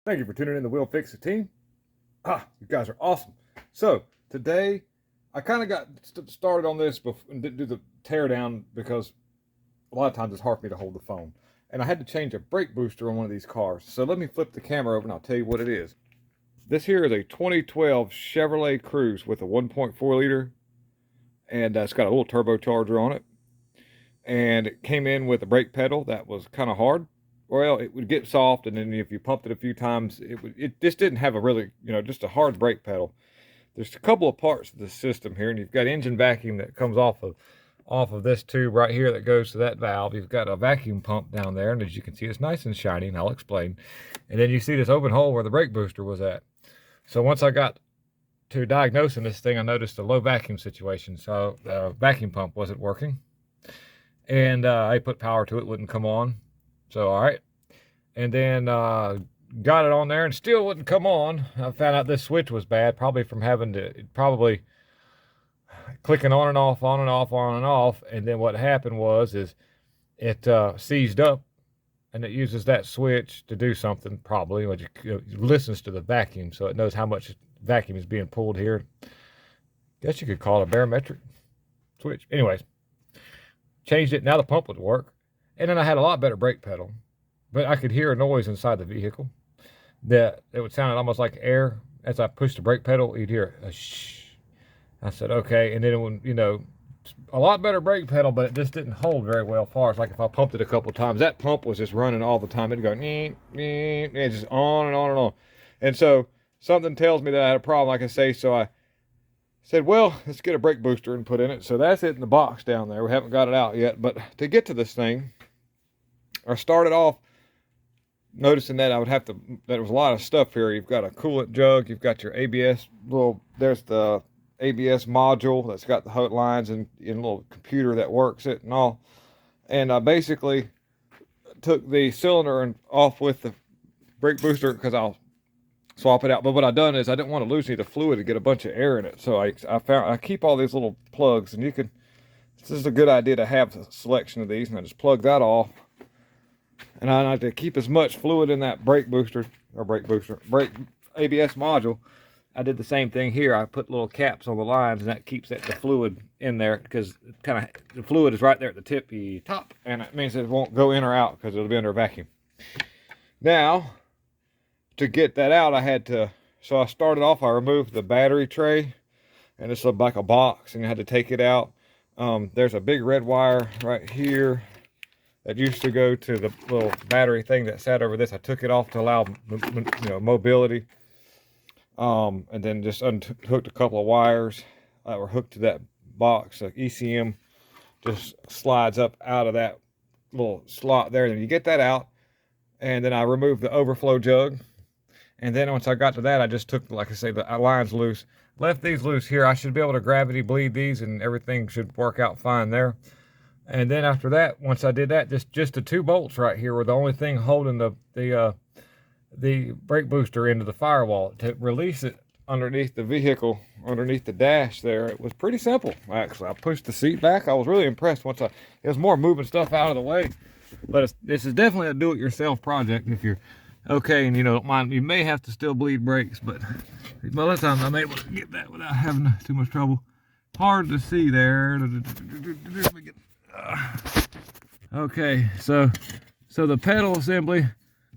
Thank you for tuning in to Will Fix It team. You guys are awesome. So today, I kind of got started on this and didn't do the tear down because a lot of times it's hard for me to hold the phone. And I had to change a brake booster on one of these cars. So let me flip the camera over and I'll tell you what it is. This here is a 2012 Chevrolet Cruze with a 1.4 liter, and it's got a little turbocharger on it. And it came in with a brake pedal that was kind of hard. Well, it would get soft, and then if you pumped it a few times, it just didn't have a really, just a hard brake pedal. There's a couple of parts of the system here, and you've got engine vacuum that comes off of this tube right here that goes to that valve. You've got a vacuum pump down there, and as you can see, it's nice and shiny, and I'll explain. And then you see this open hole where the brake booster was at. So once I got to diagnosing this thing, I noticed a low vacuum situation, so the vacuum pump wasn't working. And I put power to it, wouldn't come on. So, all right. And then got it on there and still wouldn't come on. I found out this switch was bad, probably from having to, probably clicking on and off, on and off, on and off. And then what happened was it seized up, and it uses that switch to do something, probably. It listens to the vacuum, so it knows how much vacuum is being pulled here. Guess you could call it a barometric switch. Anyways, changed it. Now the pump would work. And then I had a lot better brake pedal, but I could hear a noise inside the vehicle that it would sound almost like air. As I pushed the brake pedal, you'd hear a shh. I said, okay. And then it would, a lot better brake pedal, but it just didn't hold very well far. It's like if I pumped it a couple times, that pump was just running all the time. It'd go, just on and on and on. And so something tells me that I had a problem, like I say. So I said, well, let's get a brake booster and put in it. So that's it in the box down there. We haven't got it out yet, but to get to this thing, I started off noticing that that there was a lot of stuff here. You've got a coolant jug, you've got your ABS there's the ABS module that's got the hot lines and a little computer that works it and all. And I basically took the cylinder and off with the brake booster because I'll swap it out. But what I done is I didn't want to lose any of the fluid to get a bunch of air in it. So I keep all these little plugs, and this is a good idea to have a selection of these, and I just plug that off. And I like to keep as much fluid in that brake ABS module. I did the same thing here. I put little caps on the lines, and that keeps the fluid in there because the fluid is right there at the tippy top, and it means it won't go in or out because it'll be under vacuum. Now, to get that out, so I started off, I removed the battery tray, and it's like a box, and I had to take it out. There's a big red wire right here that used to go to the little battery thing that sat over this. I took it off to allow mobility, and then just unhooked a couple of wires that were hooked to that box. The ECM just slides up out of that little slot there. Then you get that out, and then I removed the overflow jug. And then once I got to that, I just took, like I say, the lines loose, left these loose here. I should be able to gravity bleed these, and everything should work out fine there. And then after that, once I did that, just the two bolts right here were the only thing holding the brake booster into the firewall. To release it underneath the vehicle, underneath the dash there, it was pretty simple, actually. I pushed the seat back. I was really impressed it was more moving stuff out of the way. But this is definitely a do-it-yourself project if you're okay and don't mind. You may have to still bleed brakes, but by the time I'm able to get that without having too much trouble. Hard to see there. Okay, so the pedal assembly,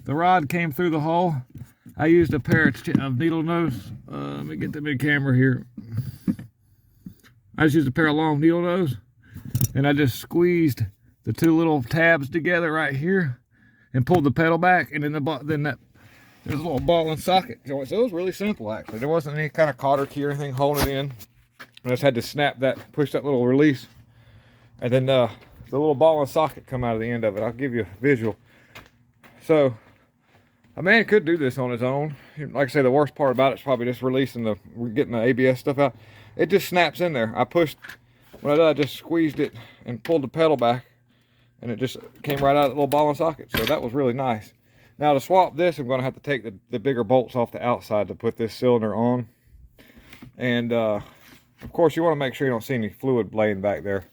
the rod came through the hole. I used a pair of needle nose. Let me get the big camera here. I just used a pair of long needle nose, and I just squeezed the two little tabs together right here and pulled the pedal back, and then there's a little ball and socket joint. So it was really simple, actually. There wasn't any kind of cotter key or anything holding it in. I just had to push that little release, and then the little ball and socket come out of the end of it. I'll give you a visual. So a man could do this on his own. Like I say, the worst part about it is probably just getting the ABS stuff out. It just snaps in there. When I did, I just squeezed it and pulled the pedal back, and it just came right out of the little ball and socket. So that was really nice. Now to swap this, I'm going to have to take the bigger bolts off the outside to put this cylinder on. And of course, you want to make sure you don't see any fluid laying back there.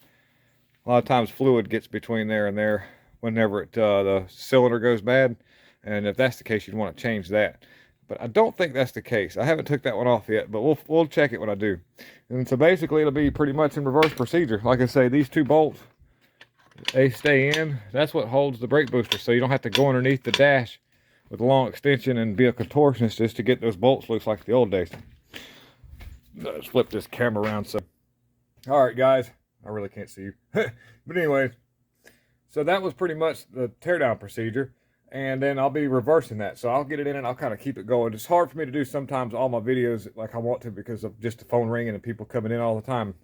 A lot of times fluid gets between there and there whenever the cylinder goes bad. And if that's the case, you'd want to change that. But I don't think that's the case. I haven't took that one off yet, but we'll check it when I do. And so basically it'll be pretty much in reverse procedure. Like I say, these two bolts, they stay in. That's what holds the brake booster, so you don't have to go underneath the dash with a long extension and be a contortionist just to get those bolts loose like the old days. Let's flip this camera around. So, all right, guys, I really can't see you. But anyway, so that was pretty much the teardown procedure. And then I'll be reversing that. So I'll get it in and I'll kind of keep it going. It's hard for me to do sometimes all my videos like I want to because of just the phone ringing and people coming in all the time.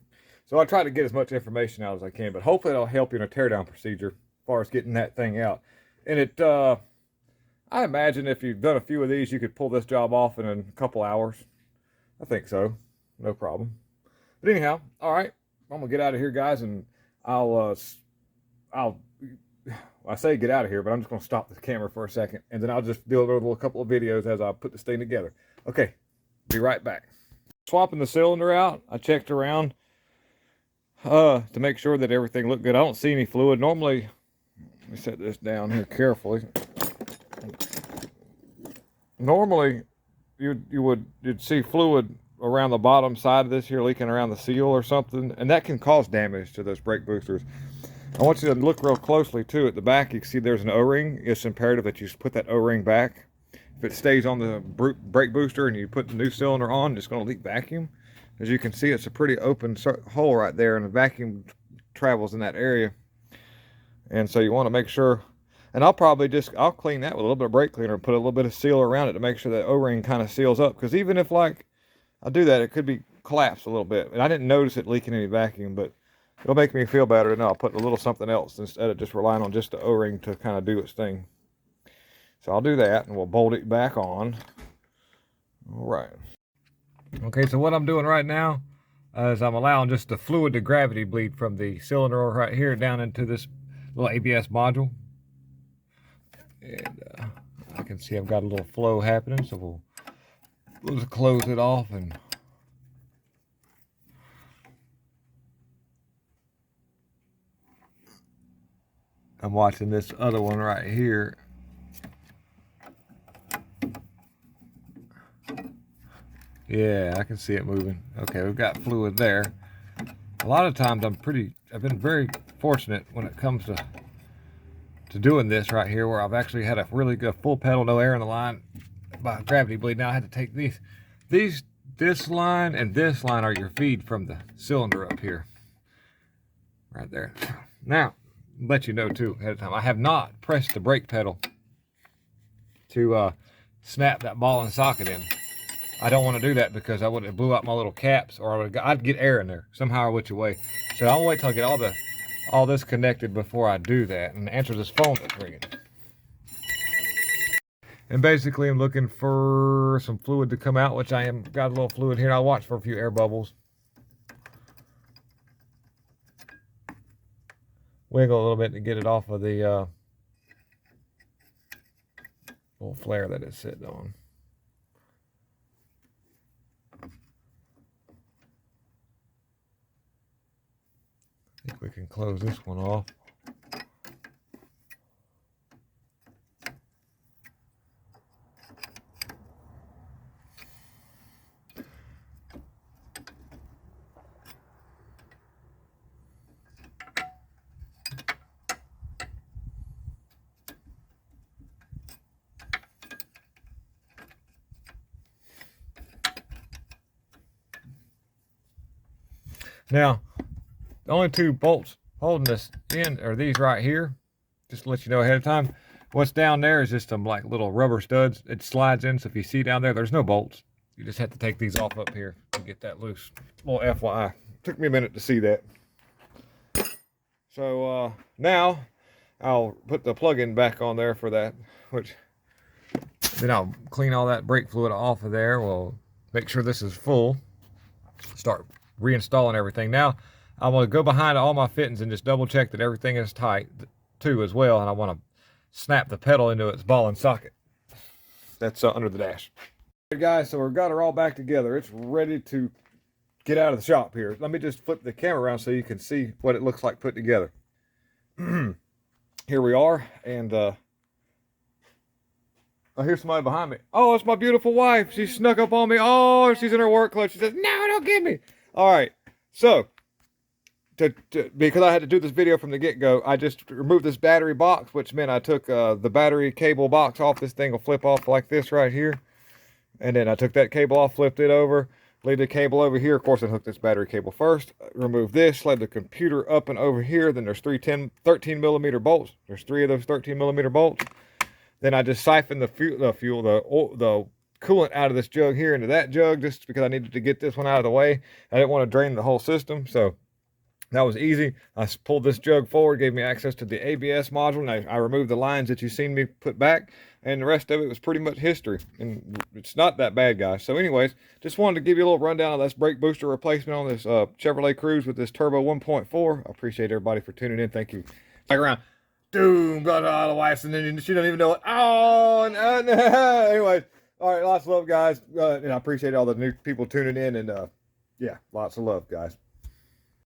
So I try to get as much information out as I can, but hopefully it'll help you in a teardown procedure as far as getting that thing out. And it, I imagine if you've done a few of these, you could pull this job off in a couple hours. I think so. No problem. But anyhow, all right, I'm gonna get out of here, guys, and I say get out of here, but I'm just going to stop the camera for a second, and then I'll just do a couple of videos as I put this thing together. Okay, be right back. Swapping the cylinder out, I checked around to make sure that everything looked good. I don't see any fluid. Normally, let me set this down here carefully. Normally, you'd see fluid around the bottom side of this here leaking around the seal or something, and that can cause damage to those brake boosters. I want you to look real closely too. At the back, you can see there's an O-ring. It's imperative that you put that O-ring back. If it stays on the brake booster and you put the new cylinder on, it's going to leak vacuum. As you can see, it's a pretty open hole right there, and the vacuum travels in that area. And so you want to make sure, and I'll clean that with a little bit of brake cleaner and put a little bit of seal around it to make sure that O-ring kind of seals up. Because even if like I do that, it could be collapsed a little bit. And I didn't notice it leaking any vacuum, but it'll make me feel better to know I'll put a little something else instead of just relying on just the O-ring to kind of do its thing. So I'll do that, and we'll bolt it back on. All right. Okay, so what I'm doing right now is I'm allowing just the fluid to gravity bleed from the cylinder right here down into this little ABS module. And I can see I've got a little flow happening, so we'll just close it off and I'm watching this other one right here. Yeah, I can see it moving. Okay, we've got fluid there. A lot of times I've been very fortunate when it comes to doing this right here, where I've actually had a really good full pedal, no air in the line by gravity bleed. Now I had to take this line and this line are your feed from the cylinder up here. Right there. Now, let you know too ahead of time, I have not pressed the brake pedal to snap that ball and socket in. I don't want to do that because I would have blew out my little caps, or I'd get air in there somehow or which way. So I'll wait till I get all this connected before I do that and answer this phone that's ringing. And basically I'm looking for some fluid to come out, which I am got a little fluid here. I'll watch for a few air bubbles. Wiggle a little bit to get it off of the little flare that it's sitting on. I think we can close this one off. Now, the only two bolts holding this in are these right here. Just to let you know ahead of time. What's down there is just some like little rubber studs. It slides in, so if you see down there, there's no bolts. You just have to take these off up here to get that loose. Little FYI. Took me a minute to see that. So now I'll put the plug-in back on there for that, which then I'll clean all that brake fluid off of there. We'll make sure this is full. Start reinstalling everything. Now I want to go behind all my fittings and just double check that everything is tight too as well, and I want to snap the pedal into its ball and socket. That's under the dash. All right, guys, so we've got her all back together. It's ready to get out of the shop here. Let me just flip the camera around so you can see what it looks like put together. Here we are, and I hear somebody behind me. Oh, it's my beautiful wife. She snuck up on me. Oh, she's in her work clothes. She says, no, don't get me. All right. So, because I had to do this video from the get-go, I just removed this battery box, which meant I took the battery cable box off. This thing will flip off like this right here. And then I took that cable off, flipped it over, laid the cable over here. Of course, I hooked this battery cable first. Remove this, slid the computer up and over here. Then there's 13 millimeter bolts. There's 3 of those 13 millimeter bolts. Then I just siphoned the coolant out of this jug here into that jug, just because I needed to get this one out of the way. I didn't want to drain the whole system, so that was easy. I pulled this jug forward, gave me access to the ABS module, and I removed the lines that you've seen me put back, and the rest of it was pretty much history. And it's not that bad, guys. So anyways, just wanted to give you a little rundown of this brake booster replacement on this Chevrolet Cruze with this Turbo 1.4. I appreciate everybody for tuning in. Thank you. Back around. Doom, got all the wives, and then she don't even know it. Oh, no. Anyways, all right, lots of love, guys. And I appreciate all the new people tuning in, and yeah, lots of love, guys.